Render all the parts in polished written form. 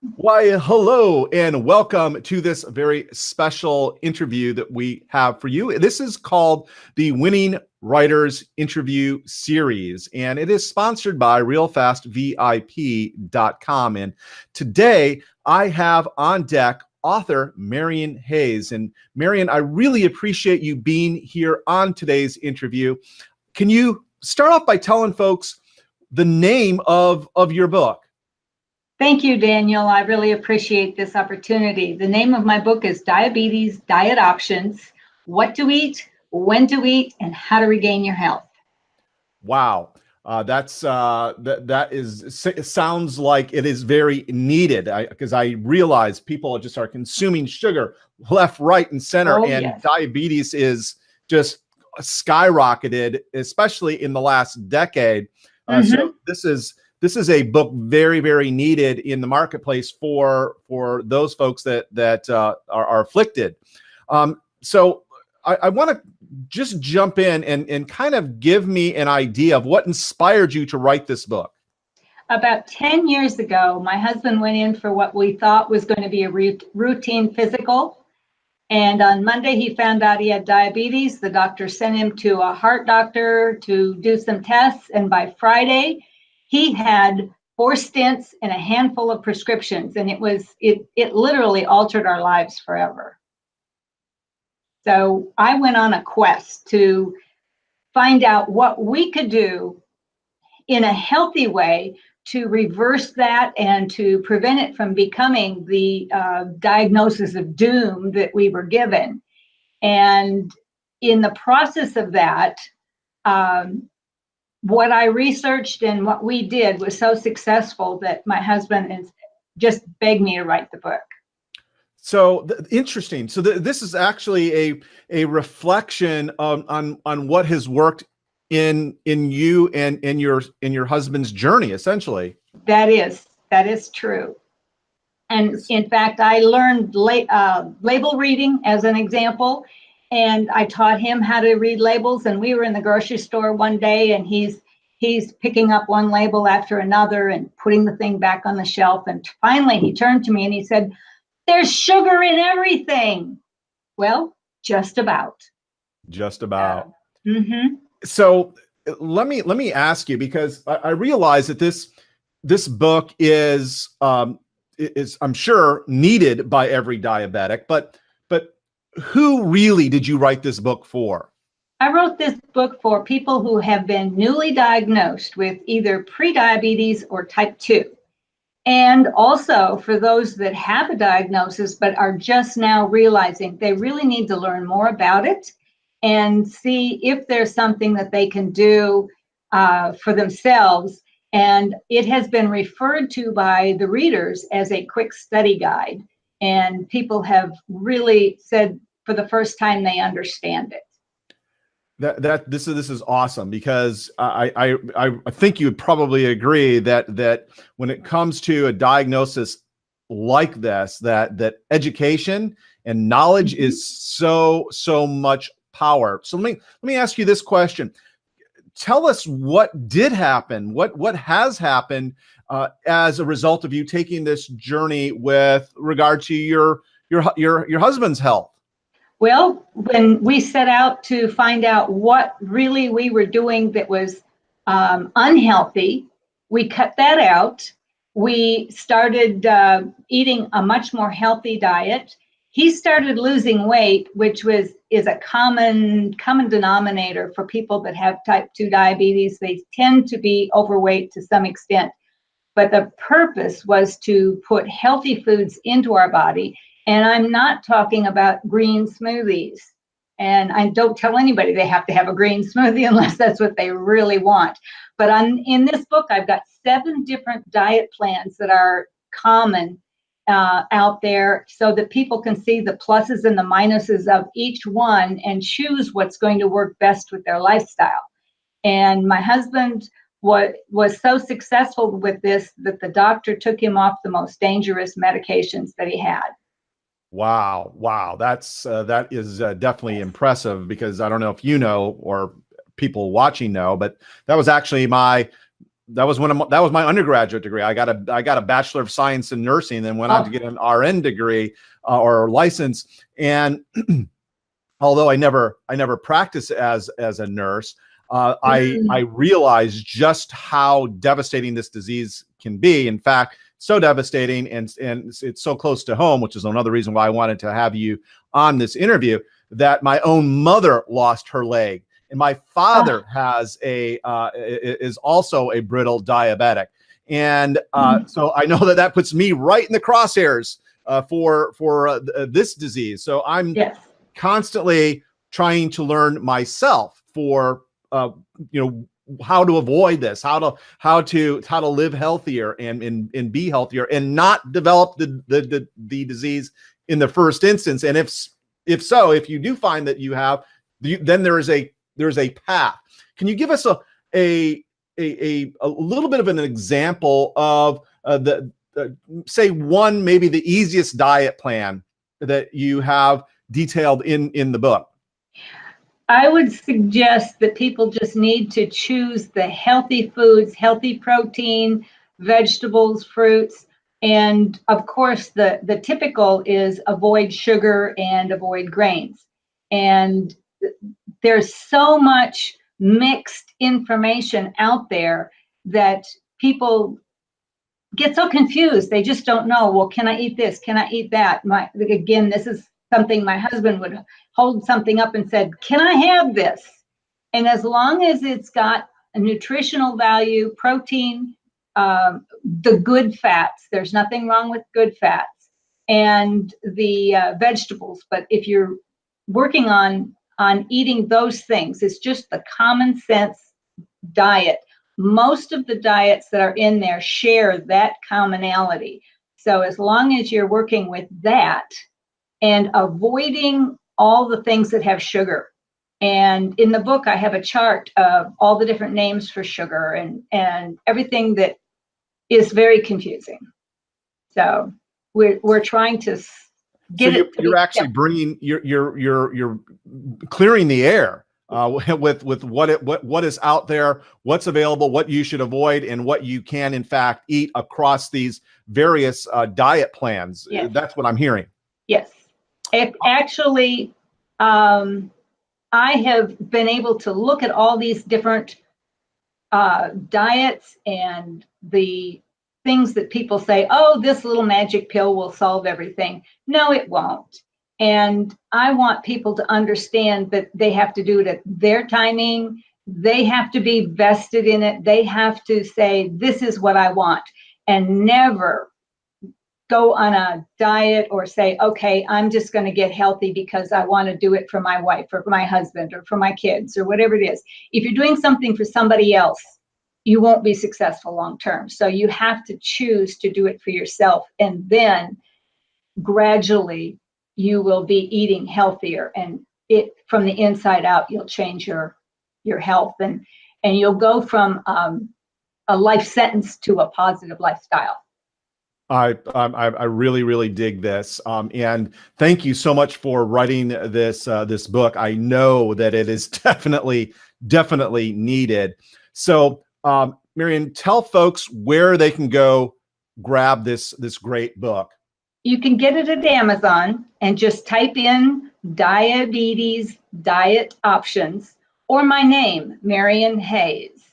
Why, hello, and welcome to this very special interview that we have for you. This is called the Winning Writers Interview Series, and it is sponsored by RealFastVIP.com. And today I have on deck author Marian Hayes. And Marian, I really appreciate you being here on today's interview. Can you start off by telling folks the name of your book? Thank you, Daniel. I really appreciate this opportunity. The name of my book is Diabetes Diet Options: What to Eat, When to Eat, and How to Regain Your Health. Wow. It sounds like it is very needed, because I realize people just are consuming sugar left, right, and center, Oh, and yes. diabetes is just skyrocketed, especially in the last decade. So this is a book very, very needed in the marketplace for those folks that are afflicted. So I want to just jump in and kind of give me an idea of what inspired you to write this book. About 10 years ago, my husband went in for what we thought was going to be a routine physical. And on Monday, he found out he had diabetes. The doctor sent him to a heart doctor to do some tests. And by Friday, he had 4 stents and a handful of prescriptions. And it literally altered our lives forever. So I went on a quest to find out what we could do in a healthy way to reverse that and to prevent it from becoming the diagnosis of doom that we were given. And in the process of that, what I researched and what we did was so successful that my husband just begged me to write the book. So interesting. So this is actually a reflection on what has worked in you and in your husband's journey, essentially. That is true. And in fact, I learned label reading as an example, and I taught him how to read labels. And we were in the grocery store one day, and he's picking up one label after another and putting the thing back on the shelf. And finally, he turned to me and he said, "There's sugar in everything." Well, just about. Just about. So let me ask you, because I realize that this book is I'm sure needed by every diabetic, but who really did you write this book for? I wrote this book for people who have been newly diagnosed with either prediabetes or type 2. And also for those that have a diagnosis but are just now realizing they really need to learn more about it and see if there's something that they can do for themselves. And it has been referred to by the readers as a quick study guide. And people have really said for the first time they understand it. This is awesome, because I think you would probably agree that when it comes to a diagnosis like this, that education and knowledge is so much power. So let me ask you this question. Tell us what did happen, what has happened as a result of you taking this journey with regard to your husband's health. Well, when we set out to find out what really we were doing that was unhealthy, we cut that out. We started eating a much more healthy diet. He started losing weight, which is a common denominator for people that have type 2 diabetes. They tend to be overweight to some extent. But the purpose was to put healthy foods into our body. And I'm not talking about green smoothies. And I don't tell anybody they have to have a green smoothie unless that's what they really want. But in this book, I've got 7 different diet plans that are common out there so that people can see the pluses and the minuses of each one and choose what's going to work best with their lifestyle. And my husband was so successful with this that the doctor took him off the most dangerous medications that he had. Wow. That is definitely impressive, because I don't know if you know or people watching know, but that was actually my that was that was my undergraduate degree. I got a Bachelor of Science in Nursing, then went on to get an RN degree or license. And although I never practiced as a nurse, I realized just how devastating this disease can be. In fact, so devastating, and it's so close to home, which is another reason why I wanted to have you on this interview, that my own mother lost her leg, and my father is also a brittle diabetic. And so I know that puts me right in the crosshairs for this disease. So I'm constantly trying to learn myself for how to avoid this, how to live healthier and be healthier and not develop the disease in the first instance. And if you do find that you have, then there's a path. Can you give us a little bit of an example of say one, maybe the easiest diet plan that you have detailed in the book? I would suggest that people just need to choose the healthy foods, healthy protein, vegetables, fruits, and of course the typical is avoid sugar and avoid grains. And there's so much mixed information out there that people get so confused. They just don't know, well, can I eat this? Can I eat that? Again, this is something my husband would hold something up and said, can I have this? And as long as it's got a nutritional value, protein, the good fats, there's nothing wrong with good fats, and the vegetables. But if you're working on eating those things, it's just the common sense diet. Most of the diets that are in there share that commonality. So as long as you're working with that and avoiding all the things that have sugar. And in the book, I have a chart of all the different names for sugar and everything that is very confusing. So we're trying to get it. You're actually bringing you're clearing the air with what is out there, what's available, what you should avoid, and what you can in fact eat across these various diet plans. Yes. That's what I'm hearing. Yes. Actually, I have been able to look at all these different diets and the things that people say, oh, this little magic pill will solve everything. No, it won't. And I want people to understand that they have to do it at their timing. They have to be vested in it. They have to say, this is what I want, and never go on a diet or say, okay, I'm just going to get healthy because I want to do it for my wife or for my husband or for my kids or whatever it is. If you're doing something for somebody else, you won't be successful long term. So you have to choose to do it for yourself, and then gradually you will be eating healthier, and it from the inside out, you'll change your health, and you'll go from a life sentence to a positive lifestyle. I really dig this, and thank you so much for writing this book. I know that it is definitely needed. So, Marian, tell folks where they can go grab this great book. You can get it at Amazon and just type in diabetes diet options or my name, Marian Hayes.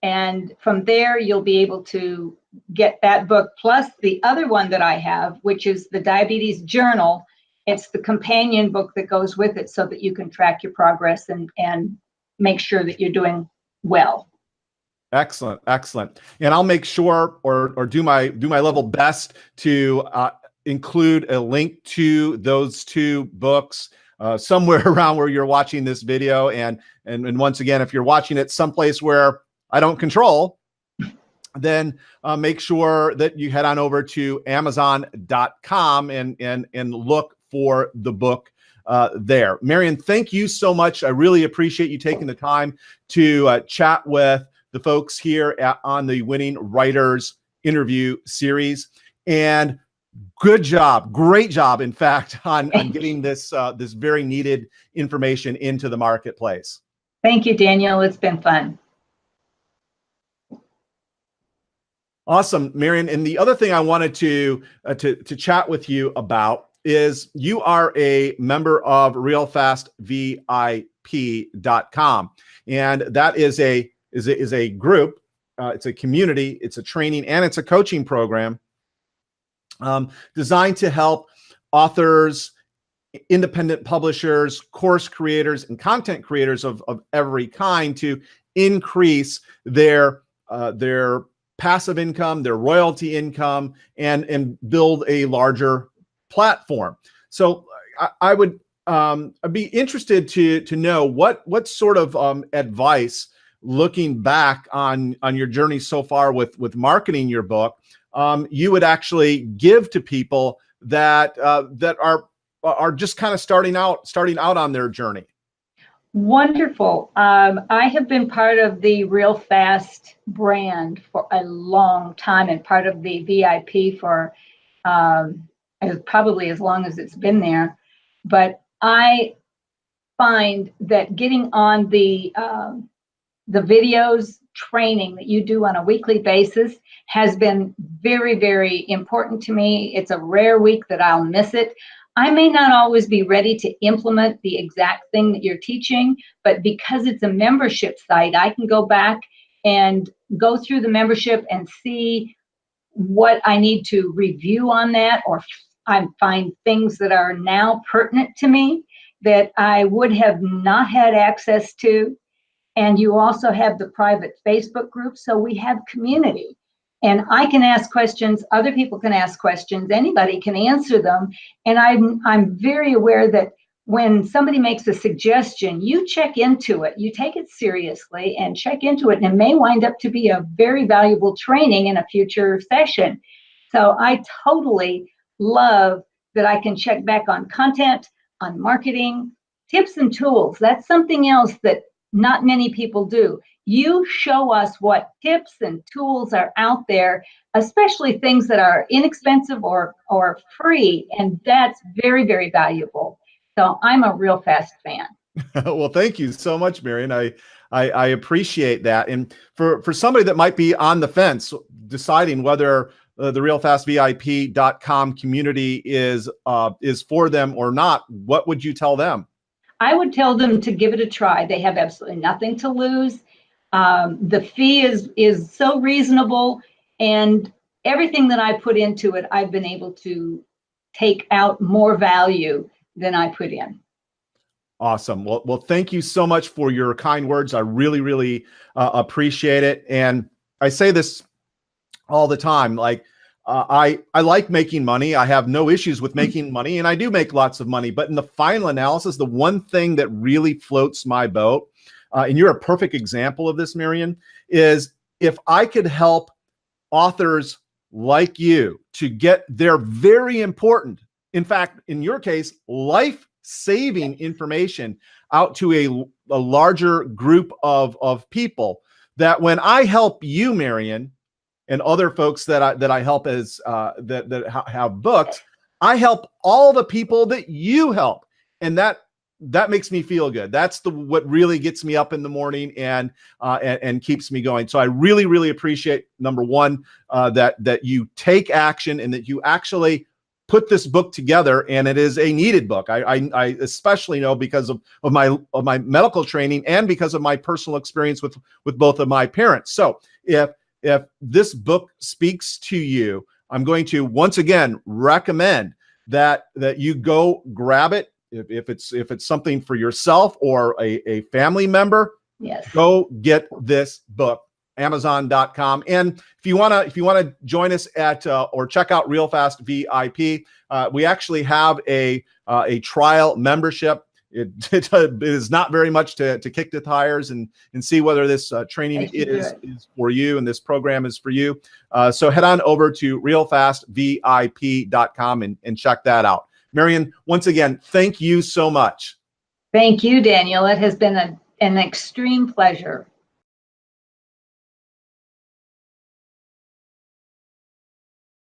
And from there, you'll be able to get that book, plus the other one that I have, which is the Diabetes Journal. It's the companion book that goes with it so that you can track your progress and make sure that you're doing well. Excellent. And I'll make sure or do my level best to include a link to those two books somewhere around where you're watching this video. And once again, if you're watching it someplace where I don't control, then make sure that you head on over to Amazon.com and look for the book there. Marian, thank you so much. I really appreciate you taking the time to chat with the folks here on the Winning Writers interview series. And good job, great job, in fact, on getting this very needed information into the marketplace. Thank you, Daniel. It's been fun. Awesome, Marian. And the other thing I wanted to chat with you about is you are a member of RealFastVIP.com, and that is a group. It's a community. It's a training and it's a coaching program designed to help authors, independent publishers, course creators, and content creators of every kind to increase their passive income, their royalty income, and build a larger platform. So I would I'd be interested to know what sort of advice, looking back on your journey so far with marketing your book, you would actually give to people that that are just kind of starting out on their journey. Wonderful. I have been part of the Real Fast brand for a long time and part of the VIP for probably as long as it's been there. But I find that getting on the videos training that you do on a weekly basis has been very, very important to me. It's a rare week that I'll miss it. I may not always be ready to implement the exact thing that you're teaching, but because it's a membership site, I can go back and go through the membership and see what I need to review on that, or I find things that are now pertinent to me that I would have not had access to. And you also have the private Facebook group, so we have community. And I can ask questions, other people can ask questions, anybody can answer them. And I'm very aware that when somebody makes a suggestion, you check into it, you take it seriously and check into it, and it may wind up to be a very valuable training in a future session. So I totally love that I can check back on content, on marketing, tips and tools. That's something else that not many people do. You show us what tips and tools are out there, especially things that are inexpensive or free, and that's very, very valuable. So I'm a Real Fast fan. Well, thank you so much, Marian. I appreciate that. And for somebody that might be on the fence, deciding whether the RealFastVIP.com community is for them or not, what would you tell them? I would tell them to give it a try. They have absolutely nothing to lose. The fee is so reasonable, and everything that I put into it, I've been able to take out more value than I put in. Awesome. Well, thank you so much for your kind words. I really, really appreciate it. And I say this all the time, like, I like making money. I have no issues with making money, and I do make lots of money. But in the final analysis, the one thing that really floats my boat, and you're a perfect example of this, Marian, is if I could help authors like you to get their very important, in fact, in your case, life-saving information out to a larger group of people, that when I help you, Marian, and other folks that I help as that have books, I help all the people that you help, and that makes me feel good. That's what really gets me up in the morning and keeps me going. So I really, really appreciate, number one, that you take action and that you actually put this book together, and it is a needed book. I especially know because of my medical training and because of my personal experience with both of my parents. So if this book speaks to you, I'm going to once again recommend that you go grab it. If it's something for yourself or a family member, yes, go get this book. Amazon.com. And if you want to join us at or check out Real Fast VIP, we actually have a trial membership. It is not very much to kick the tires and see whether this training is for you and this program is for you. So head on over to realfastvip.com and check that out. Marian, once again, thank you so much. Thank you, Daniel. It has been an extreme pleasure.